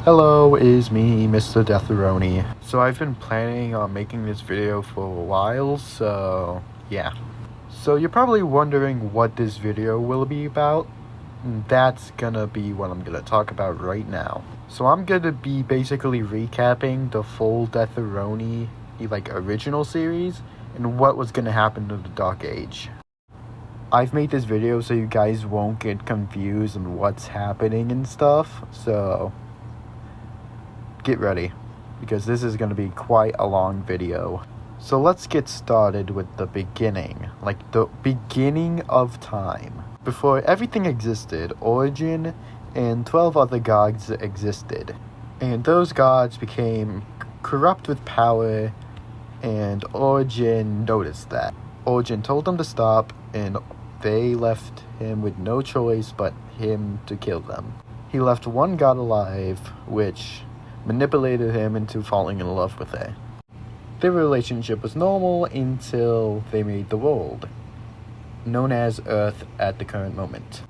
Hello, it is me, Mr. Deatheroni. So I've been planning on making this video for a while, so yeah. So you're probably wondering what this video will be about. That's gonna be what I'm gonna talk about right now. So I'm gonna be basically recapping the full Deatheroni, original series, and what was gonna happen to the Dark Age. I've made this video so you guys won't get confused on what's happening and stuff, so get ready, because this is going to be quite a long video. So let's get started with the beginning, the beginning of time. Before everything existed, Origin and 12 other gods existed, and those gods became corrupt with power, and Origin noticed that. Origin told them to stop, and they left him with no choice but him to kill them. He left one god alive, which manipulated him into falling in love with her. Their relationship was normal until they made the world, known as Earth at the current moment.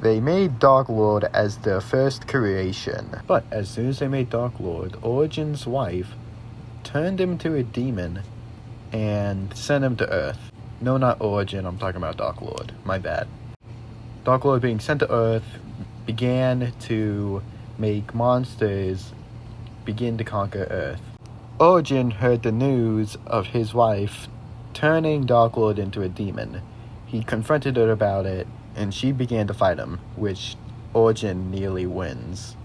They made Dark Lord as their first creation, but as soon as they made Dark Lord, Origin's wife turned him into a demon and sent him to Earth. No, not Origin, I'm talking about Dark Lord, my bad. Dark Lord being sent to Earth began to make monsters begin to conquer Earth. Origin heard the news of his wife turning Dark Lord into a demon. He confronted her about it, and she began to fight him, which Origin nearly wins.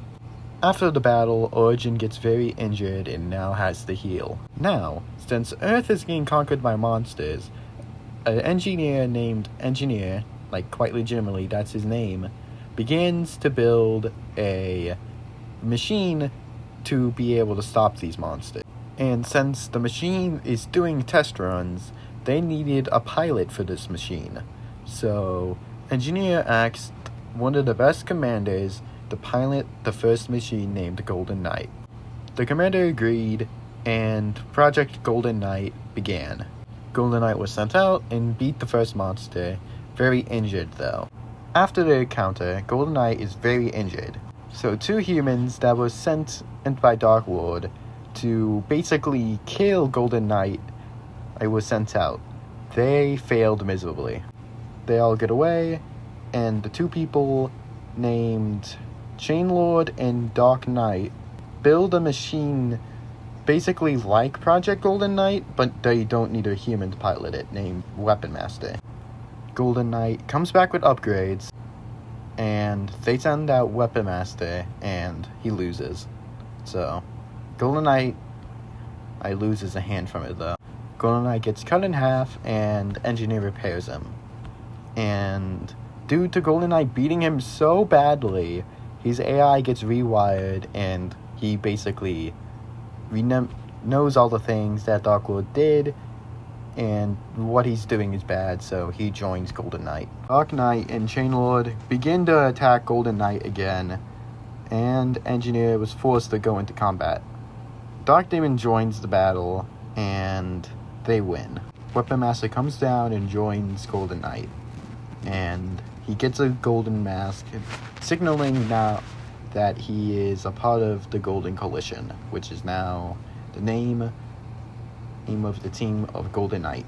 After the battle, Origin gets very injured and now has to heal. Now, since Earth is being conquered by monsters, an engineer named Engineer, quite legitimately, that's his name, begins to build a machine to be able to stop these monsters. And since the machine is doing test runs, they needed a pilot for this machine. So, Engineer asked one of the best commanders to pilot the first machine named Golden Knight. The commander agreed, and Project Golden Knight began. Golden Knight was sent out and beat the first monster, very injured though. After the encounter, Golden Knight is very injured. So 2 humans that were sent by Dark Lord to basically kill Golden Knight was sent out. They failed miserably. They all get away, and the 2 people named Chain Lord and Dark Knight build a machine basically like Project Golden Knight, but they don't need a human to pilot it, named Weapon Master. Golden Knight comes back with upgrades, and they send out Weapon Master, and he loses. So, Golden Knight loses a hand from it though. Golden Knight gets cut in half, and Engineer repairs him. And due to Golden Knight beating him so badly, his AI gets rewired, and he basically knows all the things that Dark Lord did, and what he's doing is bad, so he joins Golden Knight. Dark Knight and Chain Lord begin to attack Golden Knight again, and Engineer was forced to go into combat. Dark Demon joins the battle, and they win. Weapon Master comes down and joins Golden Knight, and he gets a golden mask, signaling now that he is a part of the Golden Coalition, which is now the name of the team of Golden Knight.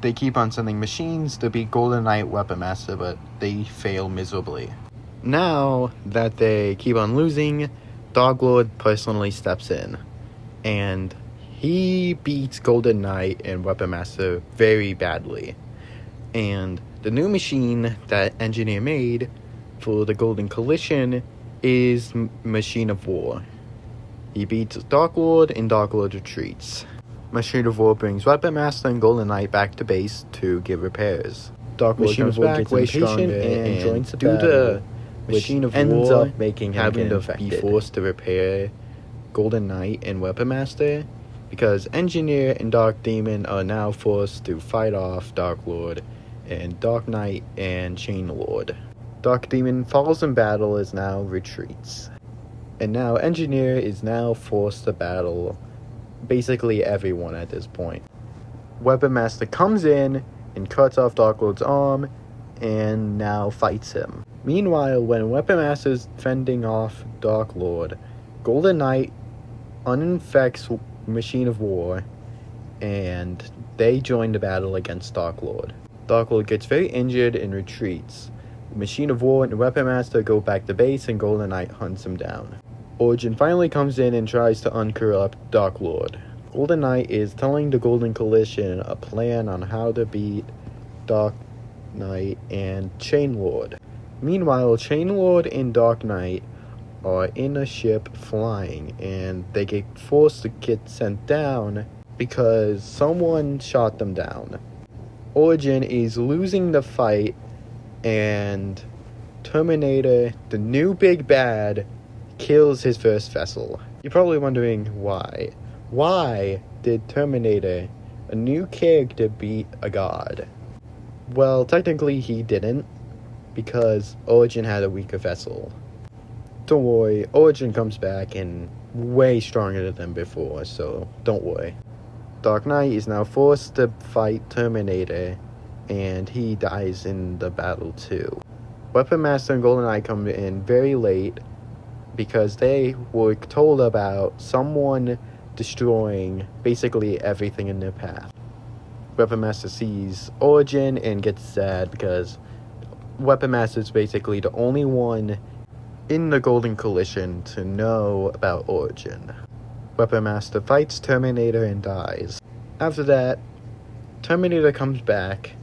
They keep on sending machines to beat Golden Knight Weapon Master, but they fail miserably. Now that they keep on losing, Dark Lord personally steps in, and he beats Golden Knight and Weapon Master very badly. And the new machine that Engineer made for the Golden Coalition is Machine of War. He beats Dark Lord, and Dark Lord retreats. Machine of War brings Weapon Master and Golden Knight back to base to get repairs. Dark Lord comes back way stronger and joins the battle, Machine of ends War up making him having to be forced to repair Golden Knight and Weapon Master, because Engineer and Dark Demon are now forced to fight off Dark Lord and Dark Knight and Chain Lord. Dark Demon falls in battle as now retreats. And now Engineer is now forced to battle basically everyone at this point. Weapon Master comes in and cuts off Dark Lord's arm and now fights him. Meanwhile, when Weapon Master's fending off Dark Lord, Golden Knight uninfects Machine of War, and they join the battle against Darklord. Darklord gets very injured and retreats. The Machine of War and the Weapon Master go back to base, and Golden Knight hunts him down. Origin finally comes in and tries to uncorrupt Darklord. Golden Knight is telling the Golden Coalition a plan on how to beat Dark Knight and Chainlord. Meanwhile, Chainlord and Dark Knight are in a ship flying, and they get forced to get sent down because someone shot them down. Origin is losing the fight, and Terminator, the new big bad, kills his first vessel. You're probably wondering why. Why did Terminator, a new character, beat a god? Well, technically he didn't, because Origin had a weaker vessel. Don't worry, Origin comes back and way stronger than before, so don't worry. Dark Knight is now forced to fight Terminator, and he dies in the battle too. Weapon Master and Golden Knight come in very late because they were told about someone destroying basically everything in their path. Weapon Master sees Origin and gets sad because Weapon Master is basically the only one in the Golden Coalition to know about Origin. Weapon Master fights Terminator and dies. After that, Terminator comes back,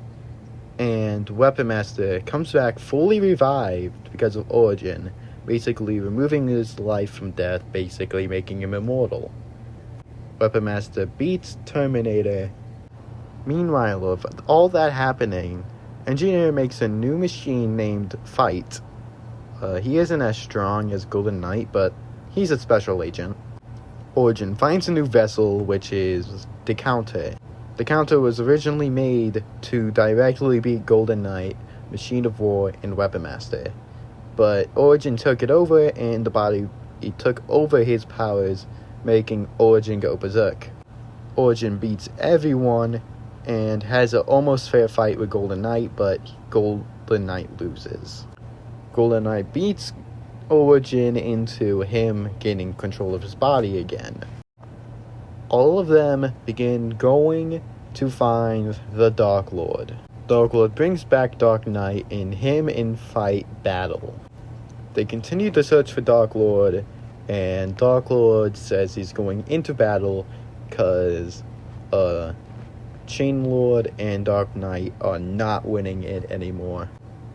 and Weapon Master comes back fully revived because of Origin, basically removing his life from death, basically making him immortal. Weapon Master beats Terminator. Meanwhile, of all that happening, Engineer makes a new machine named Fight. He isn't as strong as Golden Knight, but he's a special agent. Origin finds a new vessel, which is the Counter. The Counter was originally made to directly beat Golden Knight, Machine of War, and Weapon Master. But Origin took it over, and it took over his powers, making Origin go berserk. Origin beats everyone and has an almost fair fight with Golden Knight, but Golden Knight loses. Golden Knight beats Origin into him gaining control of his body again. All of them begin going to find the Darklord. Darklord brings back Dark Knight, and him and Fight battle. They continue to search for Darklord, and Darklord says he's going into battle because Chainlord and Dark Knight are not winning it anymore.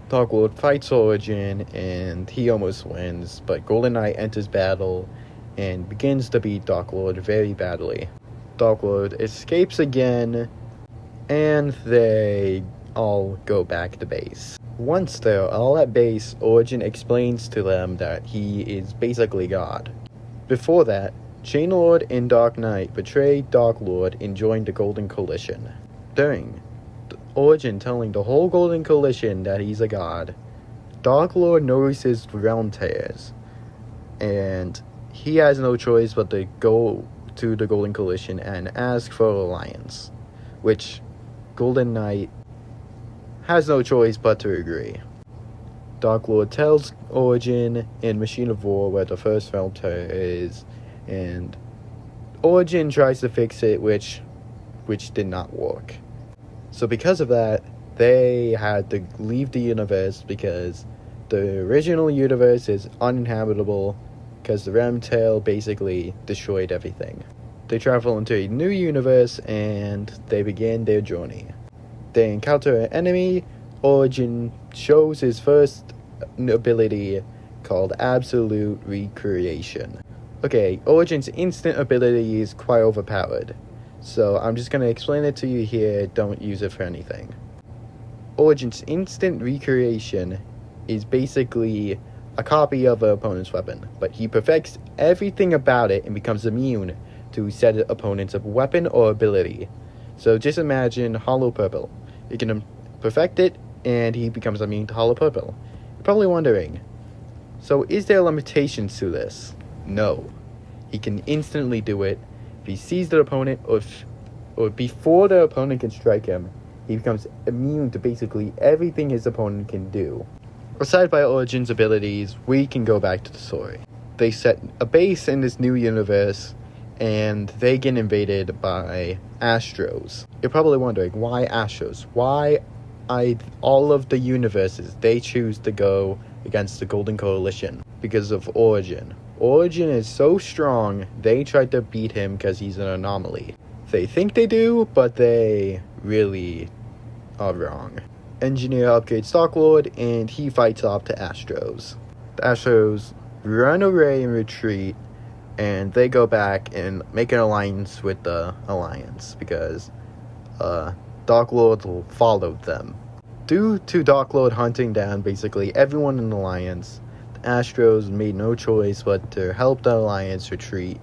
Darklord fights Origin, and he almost wins, but Golden Knight enters battle and begins to beat Darklord very badly. Darklord escapes again, and they all go back to base. Once they're all at base, Origin explains to them that he is basically God. Before that, Chainlord and Dark Knight betrayed Darklord and joined the Golden Coalition. During Origin telling the whole Golden Coalition that he's a god, Darklord notices realm tears, and he has no choice but to go to the Golden Coalition and ask for an alliance, which Golden Knight has no choice but to agree. Darklord tells Origin and Machine of War where the first realm tear is, and Origin tries to fix it, which did not work. So because of that, they had to leave the universe because the original universe is uninhabitable because the realm tear basically destroyed everything. They travel into a new universe and they begin their journey. They encounter an enemy. Origin shows his first ability called Absolute Recreation. Okay, Origin's instant ability is quite overpowered, so I'm just going to explain it to you here, don't use it for anything. Origin's instant recreation is basically a copy of an opponent's weapon, but he perfects everything about it and becomes immune to said opponent's weapon or ability. So just imagine Hollow Purple. You can perfect it, and he becomes immune to Hollow Purple. You're probably wondering, so is there limitations to this? No. He can instantly do it. If he sees the opponent, or before the opponent can strike him, he becomes immune to basically everything his opponent can do. Aside by Origin's abilities, we can go back to the story. they set a base in this new universe, and they get invaded by Astros. You're probably wondering, why Astros? Why all of the universes, they choose to go against the Golden Coalition? Because of Origin. Origin is so strong, they tried to beat him because he's an anomaly. They think they do, but they really are wrong. Engineer upgrades Darklord, and he fights off the Astros. The Astros run away and retreat, and they go back and make an alliance with the Alliance, because Darklord followed them. Due to Darklord hunting down basically everyone in the Alliance, the Astros made no choice but to help the Alliance retreat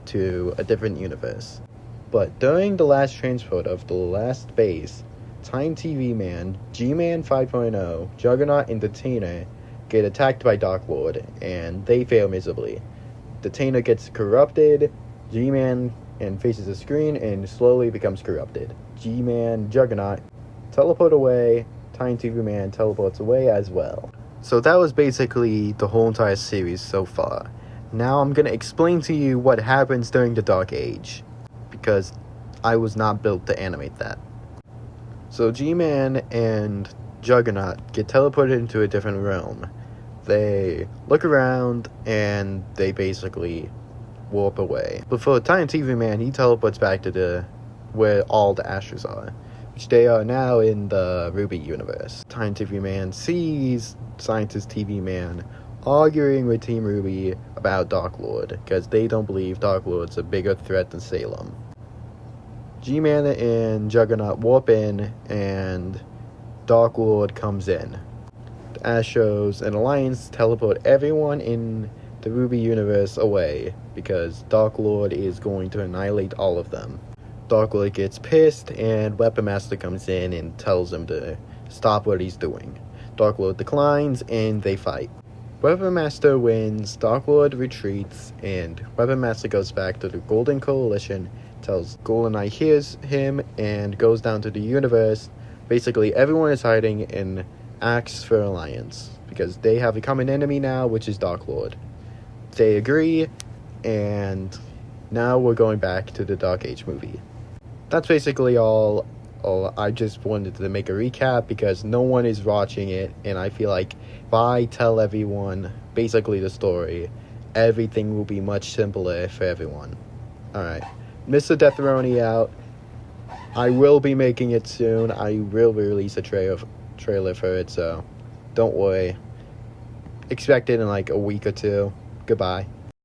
to a different universe. But during the last transport of the last base, Time TV Man, G-Man 5.0, Juggernaut, and Detainer get attacked by Darklord, and they fail miserably. Detainer gets corrupted, G-Man and faces the screen and slowly becomes corrupted. G-Man, Juggernaut teleport away, Time TV Man teleports away as well. So that was basically the whole entire series so far. Now I'm gonna explain to you what happens during the Dark Age, because I was not built to animate that. So G-Man and Juggernaut get teleported into a different realm. They look around and they basically warp away. But for Time TV Man, he teleports back to where all the Astros are, which they are now in the Ruby universe. Time TV Man sees Scientist TV Man arguing with Team Ruby about Darklord, because they don't believe Darklord's a bigger threat than Salem. G-Man and Juggernaut warp in, and Darklord comes in. The Astros and Alliance teleport everyone in the Ruby universe away, because Darklord is going to annihilate all of them. Darklord gets pissed, and Weapon Master comes in and tells him to stop what he's doing. Darklord declines, and they fight. Weapon Master wins, Darklord retreats, and Weapon Master goes back to the Golden Coalition, tells GoldenEye hears him, and goes down to the universe. Basically, everyone is hiding and asks for alliance, because they have a common enemy now, which is Darklord. They agree, and now we're going back to the Dark Age movie. That's basically all. I just wanted to make a recap, because no one is watching it, and I feel like if I tell everyone basically the story, everything will be much simpler for everyone. Alright. Mr. Deathroni out. I will be making it soon. I will release a trailer for it, so don't worry. Expect it in like a week or two. Goodbye.